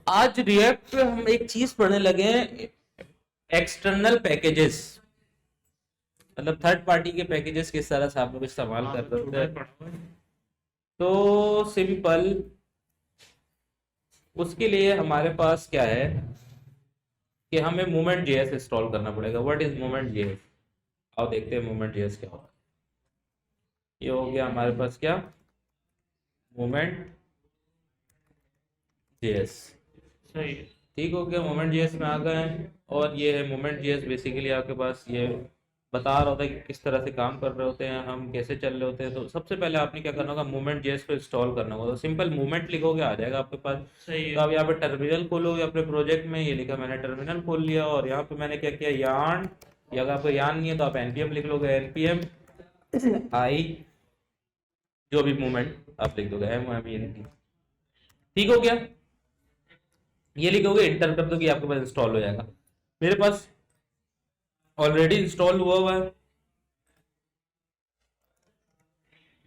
आज रिएक्ट पे हम एक चीज पढ़ने लगे हैं, एक्सटर्नल पैकेजेस, मतलब थर्ड पार्टी के पैकेजेस किस तरह से आप लोग इस्तेमाल कर सकते हैं। तो सिंपल उसके लिए हमारे पास क्या है कि हमें मूवमेंट जेएस इंस्टॉल करना पड़ेगा। What is movement JS? आओ देखते हैं मूवमेंट जेएस क्या होता है। ये हो गया हमारे पास क्या, मूवमेंट जेएस। सही है। ठीक हो गया, मोमेंट जीएस में आ गए हैं। और ये है मोमेंट जीएस, बेसिकली आपके पास ये बता रहा होता है कि किस तरह से काम कर रहे होते हैं, हम कैसे चल रहे होते हैं। तो सबसे पहले आपने क्या करना होगा, मूवमेंट जीएस को इंस्टॉल करना होगा। तो सिंपल मूवमेंट लिखोगे आ जाएगा आपके पास। सही तो है। आप यहाँ पे टर्मिनल खोलोगे अपने प्रोजेक्ट में, ये लिखा मैंने टर्मिनल खोल लिया। और यहाँ पे मैंने क्या किया, यार्न, या अगर आपको यार्न नहीं है तो आप एनपीएम लिख लोगे, एनपीएम आई जो भी मूवमेंट आप लिख दोगे, एम एम एन पी। ठीक हो गया, ये लिखोगे इंटर कर दो कि आपके पास इंस्टॉल हो जाएगा। मेरे पास ऑलरेडी इंस्टॉल हुआ है।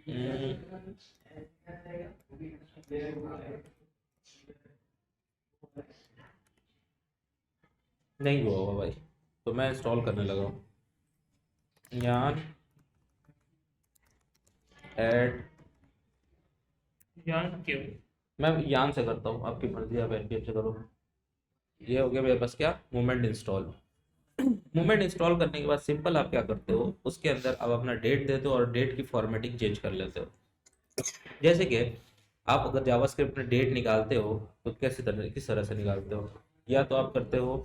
हम्म, नहीं हुआ होगा भाई, तो मैं इंस्टॉल करने लगा हूँ। यान ऐड, यार क्यों? मैं यान से करता हूँ, आपकी मर्जी, आप एनपीएम से करो। ये हो गया मेरे पास क्या, मूवमेंट इंस्टॉल। मूवमेंट इंस्टॉल करने के बाद सिंपल आप क्या करते हो, उसके अंदर आप अपना डेट देते हो और डेट की फॉर्मेटिंग चेंज कर लेते हो। जैसे कि आप अगर जावास्क्रिप्ट में डेट निकालते हो तो कैसे तरह किस तरह से निकालते हो, या तो आप करते हो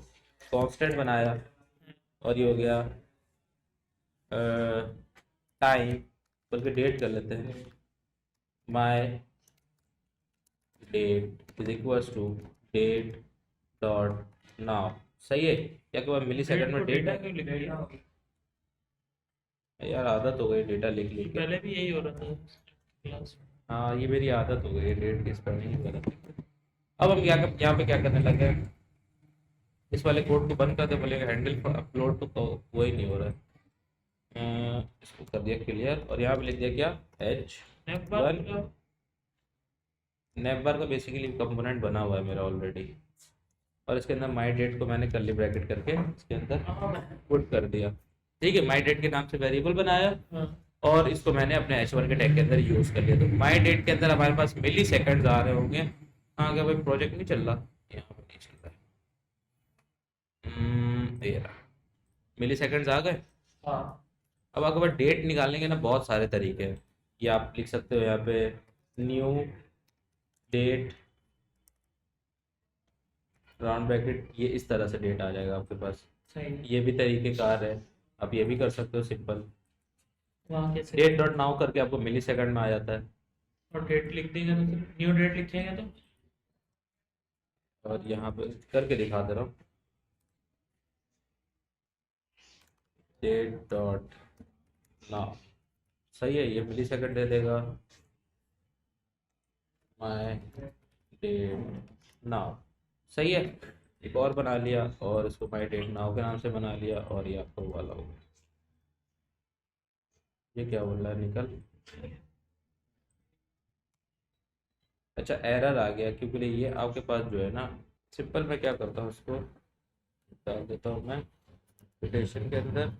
कांस्टेंट बनाया और ये हो गया टाइम, बल्कि डेट कर लेते हैं, my date is equals to date dot now. सही है, क्या कि मिली सेकंड में डेट डेटा है। क्यों लिख दिया? यार आदत हो गई डेटा लिख लिख के। पहले भी यही हो रहा था क्लास में। हाँ ये मेरी आदत हो गई है डेट की स्पेलिंग ही गलत लिख के। अब हम यहाँ पे क्या करने लगे हैं, इस वाले कोड को बंद कर दे, बोलेगा हैंडल अपलोड, तो वो ही नहीं हो रहा है। इसको कर दिया क्लियर और यहाँ पे लिख दिया क्या, एच नेक्स्ट बार वन। नेवर का बेसिकली कंपोनेंट बना हुआ है मेरा ऑलरेडी, और इसके अंदर माई डेट को मैंने कर्ली ब्रैकेट करके इसके अंदर पुट कर दिया। ठीक है, माई डेट के नाम से वेरिएबल बनाया और इसको मैंने अपने H1 के टैग के अंदर यूज कर लिया। तो माई डेट के अंदर हमारे पास मिली सेकंड्स आ रहे होंगे। हाँ क्या भाई प्रोजेक्ट नहीं चल रहा, यहाँ पे नहीं चल रहा है। ये रहा, मिली सेकंड्स आ गए। हाँ। अब अगर डेट निकालने के ना बहुत सारे तरीके हैं। ये आप लिख सकते हो यहाँ पे न्यू डेट राउंड ब्रैकेट, ये इस तरह से डेट आ जाएगा आपके पास। सही है। ये भी तरीके कार है, आप ये भी कर सकते हो सिंपल। वहाँ कैसे? डेट डॉट नाउ करके आपको मिली सेकंड में आ जाता है। और डेट लिख देंगे तो न्यू डेट लिखेंगे तो और यहाँ पे करके दिखा दे रहा हूँ, डेट डॉट नाउ। सही है, ये मिली सेकंड दे देगा, माई डेट नाउ। सही है, एक और बना लिया और इसको माई डेट नाउ के नाम से बना लिया, और ये आपको वाला हो गया। ये क्या बोल रहा है, निकल। अच्छा एरर आ गया, क्योंकि ये आपके पास जो है ना, सिंपल मैं क्या करता हूँ, इसको डाल देता हूँ मैं एप्लीकेशन के अंदर।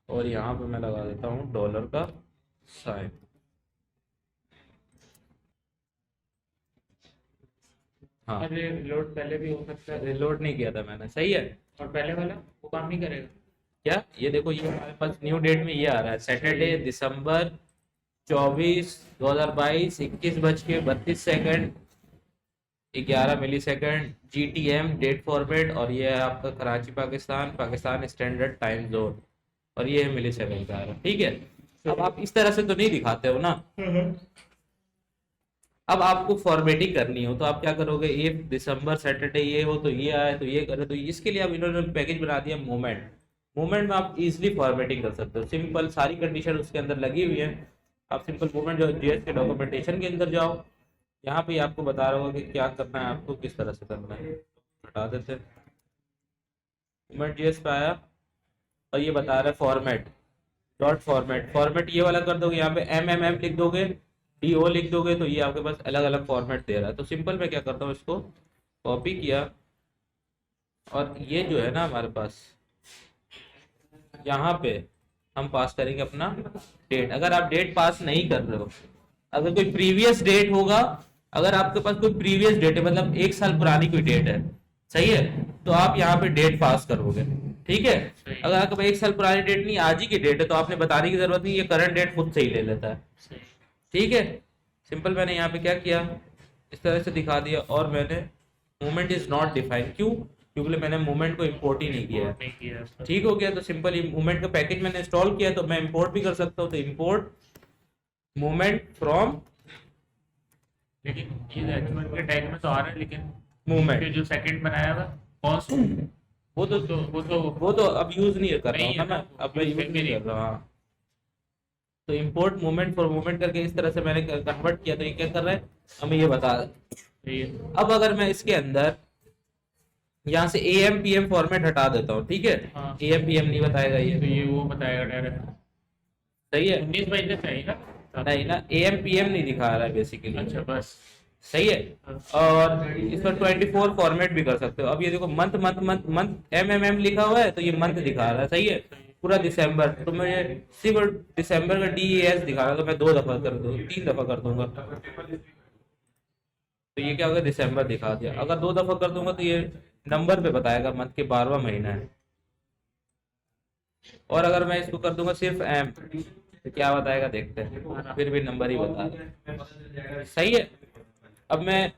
और यहाँ पे मैं लगा देता हूँ डॉलर का साइन। हाँ, अरे लोड पहले भी हो सकता है। रिलोड नहीं किया था मैंने, सही है। और पहले वाला वो काम नहीं करेगा? क्या, ये देखो ये हमारे पास न्यू डेट में ये आ रहा है, सैटरडे दिसंबर 24 2022 21:32 11 मिली सेकंड GTM डेट फॉर्मेट। और ये है आपका Karachi Pakistan, Pakistan standard time zone, और ये है मिली सेकंड का आ रहा है। ठीक है, अब आप इस तरह से तो नहीं दिखाते हो ना। अब आपको फॉर्मेटिंग करनी हो तो आप क्या करोगे, ये दिसंबर सैटरडे ये हो तो ये आए तो ये करे, तो इसके लिए अब इन्होंने पैकेज बना दिया मूवमेंट। मूवमेंट में आप इजीली फॉर्मेटिंग कर सकते हो, सिंपल सारी कंडीशन उसके अंदर लगी हुई है। आप सिंपल मूवमेंट जो जीएस के डॉक्यूमेंटेशन के अंदर जाओ, यहाँ पे आपको बता रहा होगा कि क्या करना है आपको, किस तरह से करना है। हटा देते हैं, मूवमेंट जीएस पे आया और ये बता रहा है फॉर्मेट। डॉट फॉर्मेट, फॉर्मेट ये वाला कर दोगे, यहाँ पे एम लिख दोगे, DO लिख दोगे, तो ये आपके पास अलग अलग फॉर्मेट दे रहा है। तो सिंपल मैं क्या करता हूँ, इसको कॉपी किया, और ये जो है ना हमारे पास, यहाँ पे हम पास करेंगे अपना डेट। अगर आप डेट पास नहीं कर रहे हो, अगर कोई प्रीवियस डेट होगा, अगर आपके पास कोई प्रीवियस डेट है, मतलब 1 साल पुरानी कोई डेट है, सही है, तो आप यहाँ पे डेट पास करोगे, ठीक है। सही अगर आपके पास 1 साल पुरानी डेट नहीं, आज ही की डेट है, तो आपने बताने की जरूरत नहीं, ये करंट डेट खुद से ही ले लेता है, सही। ठीक है। सिंपल मैंने यहाँ पे क्या किया, इस तरह से दिखा दिया, और मैंने मूवमेंट इज नॉट डिफाइंड, क्यों, क्योंकि मैंने मूवमेंट को इंपोर्ट ही नहीं किया है। नहीं किया है। ठीक हो गया। तो सिंपल मूवमेंट का पैकेज मैंने इंस्टॉल किया, तो मैं इंपोर्ट भी कर सकता हूँ, तो इंपोर्ट मूवमेंट फ्रॉम लेकिन ये HTML के टैग में तो आ रहा है, लेकिन मूवमेंट, ये जो सेकंड बनाया हुआ कौन सा, वो तो वो तो अब यूज नहीं कर रहा हूँ नहीं ना है मैं, ना, अब मैं use यूज करके नहीं नहीं। कर रहा। हाँ, तो इंपोर्ट मूवमेंट फॉर मूवमेंट करके इस तरह से मैंने कन्वर्ट किया, तो ये क्या कर रहा है, हमें ये बता रहा है। सही है। अब अगर मैं इसके अंदर यहाँ से AM PM फॉर्मेट हटा देता हूँ, ठीक है, हाँ। AM PM नहीं बताएगा ये, तो ये वो बताएगा डायरेक्ट सही है, 19 महीने चाहिए ना। नहीं ना, AM PM नहीं दिखा रहा है बेसिकली, अच्छा बस। सही है। और इस पर 24 फॉर्मेट भी कर सकते हो। अब ये देखो month month month month MMM लिखा हुआ है, तो ये मंथ दिखा रहा है, सही है, पूरा दिसंबर, तो मैं सिर्फ दिसंबर का DES दिखा रहा है, तो मैं 2 दफा कर दूँ, 3 दफा कर दूंगा, तो ये क्या होगा, दिसंबर दिखा दिया। अगर 2 दफा कर दूंगा तो ये नंबर पे बताएगा, मंथ के 12वां महीना है। और अगर मैं इसको कर दूंगा सिर्फ M, तो क्या बताएगा देखते हैं, फिर भी नंबर ही बता रहा है, सही है। अब मैं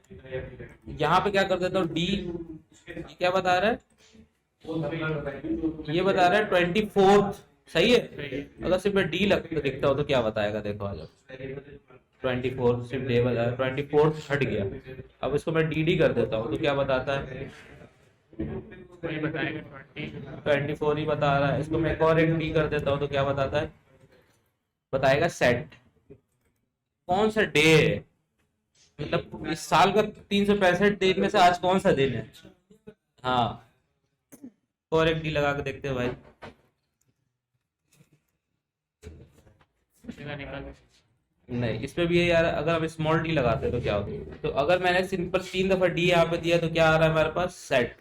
यहाँ पे क्या कर देता हूँ, D, ये क्या बता रहा है, ये बता रहा है 24th, सही है। अगर सिर्फ मैं D लिखता हूँ तो क्या बताएगा, देखो आ जाओ, 24 सिर्फ डे बता रहा है, 24th हट गया। अब इसको मैं DD कर देता हूँ, तो क्या बताता है, वही बताएगा 24 ही बता रहा है। इसको मैं एक और एक D कर देता हूँ, तो क्या बताता है, बताएगा सेट, कौन सा डे है, मतलब इस साल का 365 दिन में से आज कौन सा दिन है। हाँ, और एक D लगा के देखते हैं भाई, निकाल। नहीं इस पे भी है यार। अगर हम स्मॉल D लगाते हैं तो क्या होता है, तो अगर मैंने सिंपल 3 दफा D यहाँ पे दिया, तो क्या आ रहा है हमारे पास, सेट।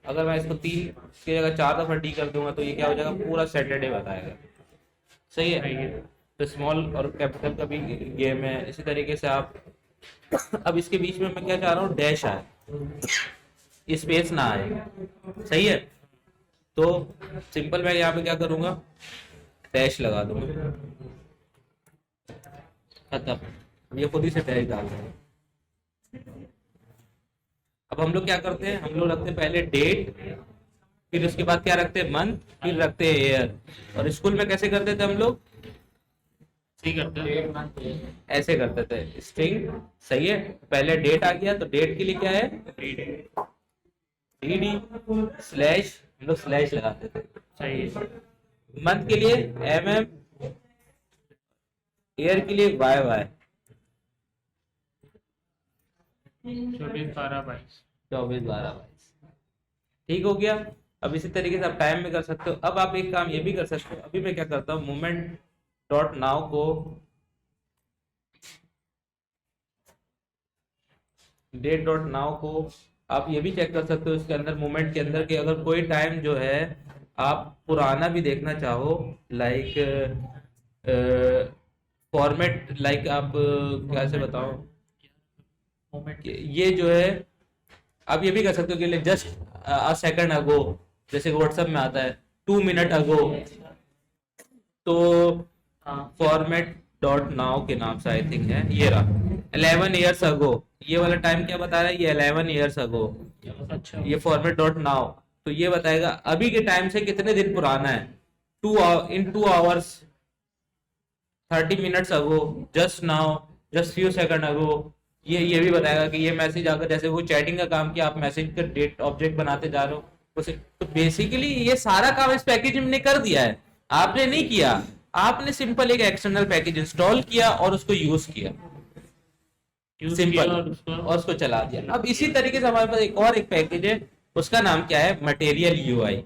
अगर मैं इसको 3 की जगह 4 दफा D कर दूंगा, तो ये क्या हो जाएगा, पूरा सैटरडे बताएगा, सही है। तो स्मॉल और कैपिटल का भी गेम है, इसी तरीके से आप अब इसके बीच में मैं क्या चाह रहा हूँ, डैश आए, स्पेस ना आए, सही है। तो सिंपल मैं यहाँ पे क्या करूंगा, डैश लगा दूंगा, खत्म, ये खुद ही से डैश डाल देगा। अब हम लोग क्या करते हैं, हम लोग रखते हैं पहले डेट, फिर उसके बाद क्या रखते हैं, मंथ, फिर रखते हैं ईयर। और स्कूल में कैसे करते थे हम लोग, सही करते हैं। ऐसे करते थे, स्ट्रिंग, सही है, पहले डेट आ गया, तो डेट के लिए क्या है, DD स्लैश, हम लोग स्लैश लगाते थे, सही है। मंथ के लिए MM, ईयर के लिए YY, 24/12/22। 24/12/22, ठीक हो गया। अब इसी तरीके से आप टाइम में कर सकते हो। अब आप एक काम ये भी कर सकते हो, अभी मैं क्या करता हूँ, मोमेंट डॉट नाउ को डेट डॉट नाउ को आप ये भी चेक कर सकते हो इसके अंदर, मोमेंट के अंदर, कि अगर कोई टाइम जो है आप पुराना भी देखना चाहो, लाइक फॉर्मेट, लाइक आप कैसे बताओ, ये जो है आप ये भी कर सकते हो कि जस्ट अ सेकंड अगो, जैसे व्हाट्सएप में आता है 2 मिनट अगो, तो फॉर्मेट डॉट नाउ के नाम से आई थिंक है, ये रहा 11 ईयर्स अगो, ये वाला टाइम क्या बता रहा है, ये 11 ईयर्स अगो। अच्छा। ये फॉर्मेट डॉट नाउ, तो ये बताएगा अभी के टाइम से कितने दिन पुराना है, 2 hours 30 minutes ago, just now, just few seconds ago. ये भी बताएगा कि ये मैसेज अगर जैसे वो चैटिंग का काम किया, आप मैसेज का डेट ऑब्जेक्ट बनाते जा रहे हो उसे, तो बेसिकली ये सारा काम इस पैकेज में कर दिया है, आपने नहीं किया, आपने सिंपल एक एक्सटर्नल पैकेज इंस्टॉल किया और उसको यूज किया, सिंपल, और उसको चला दिया। अब इसी तरीके से हमारे पास एक और एक पैकेज है, उसका नाम क्या है, मटेरियल UI,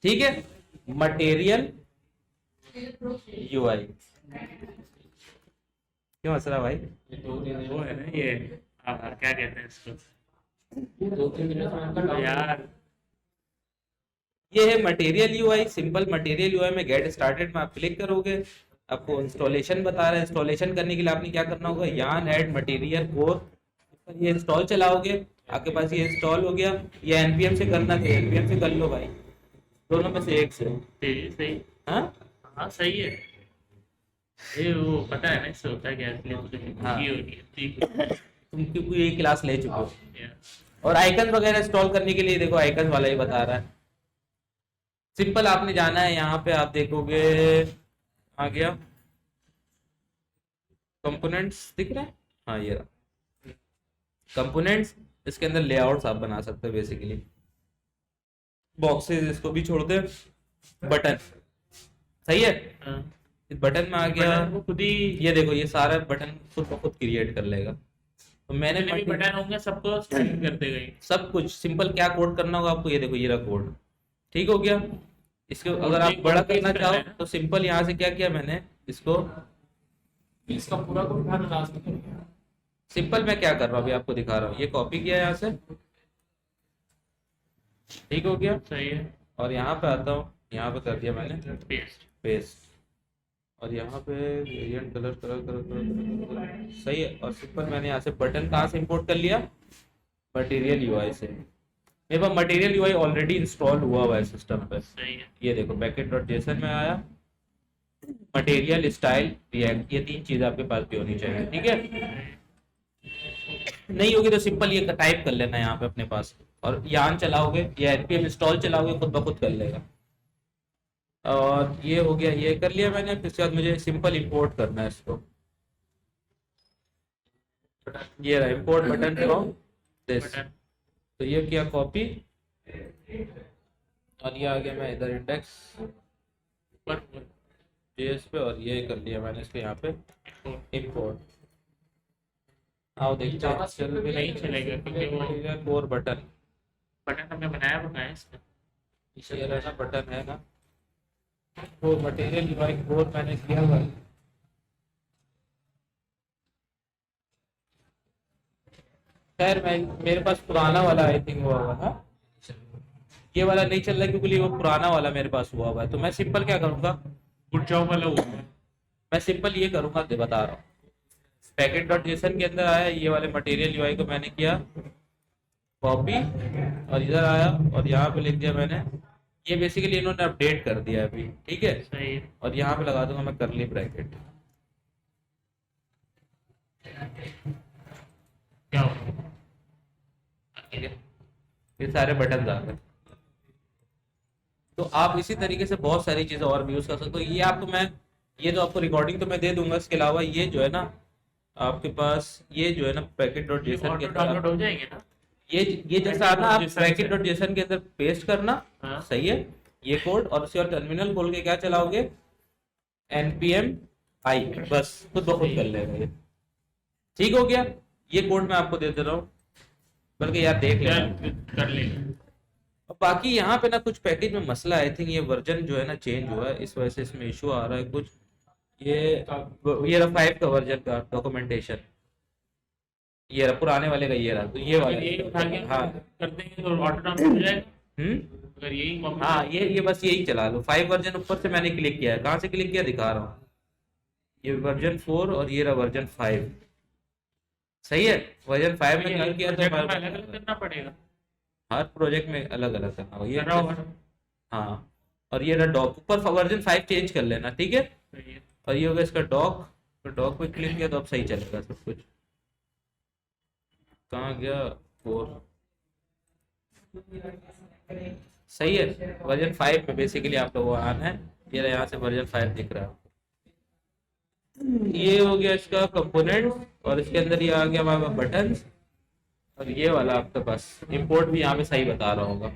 ठीक है। Material UI. क्यों हंस रहा भाई? ये वो है ना ये, क्या कहते हैं इसको? यार ये है material UI, simple material UI में गेट स्टार्टेड में आप क्लिक करोगे, आपको इंस्टॉलेशन बता रहा है। इंस्टॉलेशन करने के लिए आपने क्या करना होगा, यान ऐड मटेरियल कोर, ये इंस्टॉल चलाओगे, आपके पास ये इंस्टॉल हो गया। ये एनपीएम से करना था, एनपीएम से कर लो भाई, दोनों में से एक से। सही सही। हाँ हाँ सही है। ये वो पता है ना इससे होता है क्या, इसलिए मुझे हाँ। ये हो रही है, ठीक है। तुम क्योंकि ये क्लास ले चुके हो। यार, और आइकन वगैरह इंस्टॉल करने के लिए देखो आइकन वाला ही बता रहा है। सिंपल आपने जाना है, यहाँ पे आप देखोगे आ गया कंपोनेंट्स दिख रहा है, हाँ ये रहा कंपोनेंट्स। इसके अंदर लेआउट्स आप बना सकते हो बेसिकली, बॉक्सेस इसको भी छोड़ दे, बटन सही है। हाँ, इस बटन में आ गया, बटन को खुद ही ये देखो ये सारा बटन खुद ब खुद क्रिएट कर लेगा। तो मैंने जितने भी बटन होंगे सबको सेलेक्ट कर देगा ये। सब कुछ सिंपल क्या कोड करना होगा आपको, ये देखो ये रहा कोड, ठीक हो गया। इसको अगर आप एक बड़ा पेस्ट करना करना चाहो है ना? तो सिंपल यहाँ से क्या किया मैंने, इसको इसका पूरा को उठा दो लास्ट में। सिंपल मैं क्या कर रहा हूँ अभी आपको दिखा रहा हूँ, ये कॉपी किया यहाँ से, ठीक हो गया। सही है। और यहाँ पे आता हूँ, यहाँ पे कर दिया मैंने पेस्ट। पेस्ट, और यहाँ पे variant colour colour colour colour सही है। और सिंपल मैंने यहाँ से बटन कहाँ से इंपोर्ट कर लिया, मटेरियल यूआई से। मेरे पास मटेरियल यूआई ऑलरेडी इंस्टॉल हुआ हुआ है सिस्टम पे, सही है। ये देखो पैकेट डॉट जेसन में आया, मटेरियल स्टाइल रिएक्ट, ये तीन चीजें आपके पास भी होनी चाहिए, ठीक है। नहीं होगी तो सिंपल ये टाइप कर लेना यहाँ पे अपने पास, और यान चलाओगे या एनपीएम इंस्टॉल चलाओगे, खुद ब खुद कर लेगा। और ये हो गया, ये कर लिया मैंने। फिर उसके बाद मुझे सिंपल इंपोर्ट करना है इसको, ये रहा import button from this. Button तो ये किया कॉपी, और ये आ गया मैं इधर इंडेक्स पर जेएस पे, और ये कर लिया मैंने इसको यहाँ पे इंपोर्ट। आओ देखते हैं, चल भी नहीं चलेगा क्योंकि वो कोर बटन, बटन हमने बनाया है इसका। ये रहा बटन है ना, वो मटेरियल यूआई कोर मैंने किया हुआ है। खैर मैं मेरे पास पुराना वाला आई थिंक हुआ हुआ था, ये वाला नहीं चल रहा क्योंकि वो पुराना वाला मेरे पास हुआ हुआ है। तो मैं सिंपल क्या करूंगा, गुड जॉब वाला हुआ है। मैं सिंपल ये करूंगा, बता रहा हूँ, पैकेट डॉट जेसन के अंदर आया, ये वाले मटेरियल यूआई को मैंने किया कॉपी, और इधर आया और यहाँ पे लिख दिया मैंने, ये बेसिकली इन्होंने अपडेट कर दिया अभी, ठीक है। सही है। और यहाँ पे लगा दूंगा मैं करली ब्रैकेट, क्या हो ठीक है, ये सारे बटन आ गए। तो आप इसी तरीके से बहुत सारी चीजें और भी यूज कर सकते हो। ये आपको मैं, ये तो आपको रिकॉर्डिंग तो मैं दे दूंगा, इसके अलावा ये जो है ना आपके पास, ये जो है ना पैकेट डॉट जेसन के डाउनलोड अंदर, हो जाएंगे ना? ये जैसा आना आप JSON पैकेट से। डॉट जेसन के अंदर पेस्ट करना, हाँ। सही है, ये कोड, और उसके बाद टर्मिनल खोल के क्या चलाओगे, npm i, बस खुद ब खुद कर लेगा ये, ठीक हो गया। ये कोड मैं आपको दे दे रहा हूँ, बल्कि यार देख यार लेना। कर लेंगे। और बाकी यहाँ पे ना कुछ पैकेज में मसला, आई थिंक ये वर्जन जो है ना चेंज हुआ है, इस वजह से इसमें इशू आ रहा है कुछ। ये रहा 5 का वर्जन का डॉक्यूमेंटेशन, ये रहा पुराने वाले का, ये रहा, तो ये वाला अगर यही उठा के हाँ कर देंगे तो ऑटो डाउनलोड हो जाएगा। अगर यही कॉपी हाँ ये बस यही चला लो। 5 वर्जन ऊपर से मैंने क्लिक किया है, कहाँ से क्लिक किया दिखा रहा हूँ, ये वर्जन 4 और ये रहा वर्जन 5, सही है। वर्जन 5 में क्लिक किया तो अलग अलग करना पड़ेगा। हर प्रोजेक्ट में अलग अलग करना होगा, ये कर रहा होगा। हाँ। और ये रहा डॉक, ऊपर वर्जन 5 चेंज कर लेना, ठीक है। सही है। और ये होगा इसका डॉक, तो डॉक पे क्लिक किया तो अब सही चलेगा सब कुछ। कहाँ गया 4, सही है। वर्जन 5 में बेसिकली आप लोगों को आना है, ये यहाँ से वर्जन 5 दिख रहा है। ये हो गया इसका कंपोनेंट, और इसके अंदर ये आ गया हमारा बटन, और ये वाला आपके पास इंपोर्ट भी यहाँ पे सही बता रहा होगा।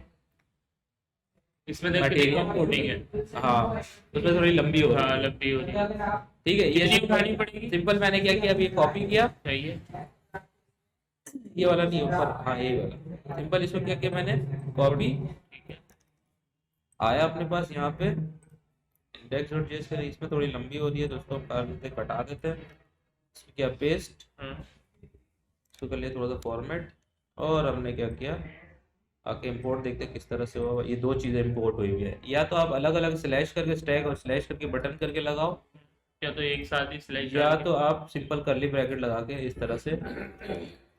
इसमें देख के कोडिंग है। हाँ उसमें थोड़ी लंबी हो रही हाँ है, लंबी हो रही है। ठीक है। ये कितनी उठानी पड़ेगी? सिंपल मैंने क्या किया, अभी कॉपी किया, सही है। ये वाला नहीं ऊपर, हाँ ये वाला सिंपल, इसमें क्या किया मैंने कॉपी, ठीक है। आया अपने पास यहाँ पे इंडेक्स डॉट जेएस का, इसमें थोड़ी लंबी हो रही है दोस्तों, हम कर देते कटा देते हैं। इसमें क्या पेस्ट, इसको कर लिया थोड़ा सा फॉर्मेट, और हमने क्या किया आके इंपोर्ट देखते हैं किस तरह से हुआ। ये दो चीज़ें इंपोर्ट हुई हुई है, या तो आप अलग अलग स्लैश करके स्टैक और स्लैश करके बटन करके लगाओ, या तो एक साथ ही स्लैश या तो आप सिंपल करली ब्रैकेट लगा के इस तरह से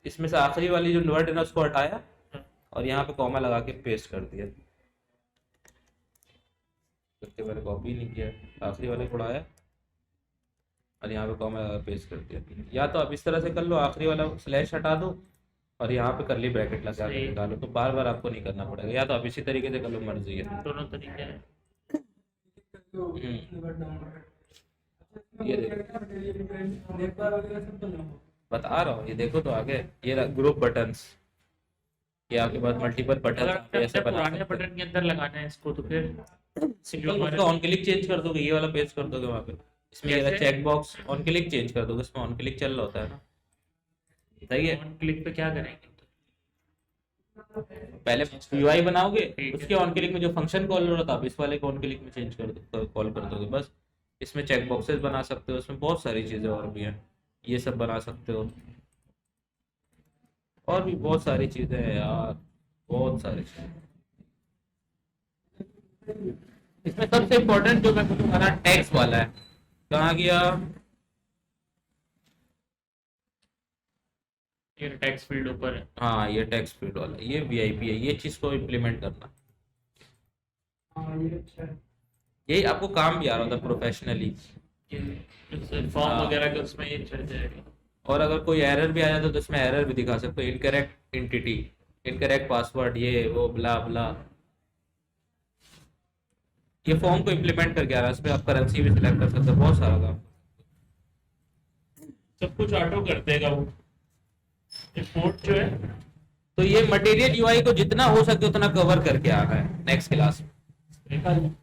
इसमें से आखिरी वाली जो वर्ड है ना उसको हटाया और यहाँ पे कॉमा लगा के पेस्ट कर दिया। करके मैंने कॉपी नहीं किया, आखिरी वाले को उड़ाया और यहाँ पे कॉमा लगा के पेस्ट कर दिया। या तो आप इस तरह से कर लो, आखिरी वाला स्लैश हटा दो और यहाँ पे करली ब्रैकेट लगा के निकालो, तो बार बार आपको नहीं करना पड़ेगा। या तो आप इसी तरीके से कर लो, मर्जी है, दोनों तरीके हैं। ये बता रहा हूँ, ये देखो तो आगे ये ग्रुप बटन्स, ये आपके पास मल्टीपल बटन ऐसे बना पुराने सकते हैं। बटन के अंदर लगाना है इसको तो फिर सिंपल उसका ऑन क्लिक चेंज कर दोगे, ये वाला पेस्ट कर दोगे वहाँ पे, इसमें ये check box on click change कर दोगे, इसमें ऑन क्लिक चल रहा होता है ना, सही है। ऑन क्लिक पे क्या करेंगे? पहले यूआई बनाओगे, उसके ऑन क्लिक में जो फंक्शन कॉल हो रहा था आप इस वाले को ऑन क्लिक में चेंज कर दो, कॉल कर दोगे बस। इसमें चेक बॉक्सेस बना सकते हो, इसमें बहुत सारी चीज़ें और भी हैं, ये सब बना सकते हो, और भी बहुत सारी चीज़ें हैं यार, बहुत सारी चीज़ें। इसमें सबसे इम्पोर्टेंट जो मैं तुम्हारा टैक्स वाला है, कहाँ गया? ये टेक्स्ट फील्ड ऊपर है। हाँ ये टैक्स फील्ड वाला, ये वीआईपी है, ये चीज़ को इम्प्लीमेंट करना, यही आपको काम भी आ रहा था प्रोफेशनली। फॉर्म वगैरह के उसमें ये चल जाएगा। और अगर कोई एरर भी आ जाता तो इसमें एरर भी दिखा सकते हो, इनकरेक्ट एंटिटी, इनकरेक्ट पासवर्ड, ये वो ब्ला ब्ला। ये फॉर्म को इम्प्लीमेंट करके आ रहा है, इसमें आप करेंसी भी सिलेक्ट कर सकते हो, बहुत सारा काम। सब कुछ ऑटो कर देगा वो। इंपोर्ट जो है, तो ये मटेरियल यूआई को जितना हो सके उतना कवर करके आ रहा है नेक्स्ट क्लास में।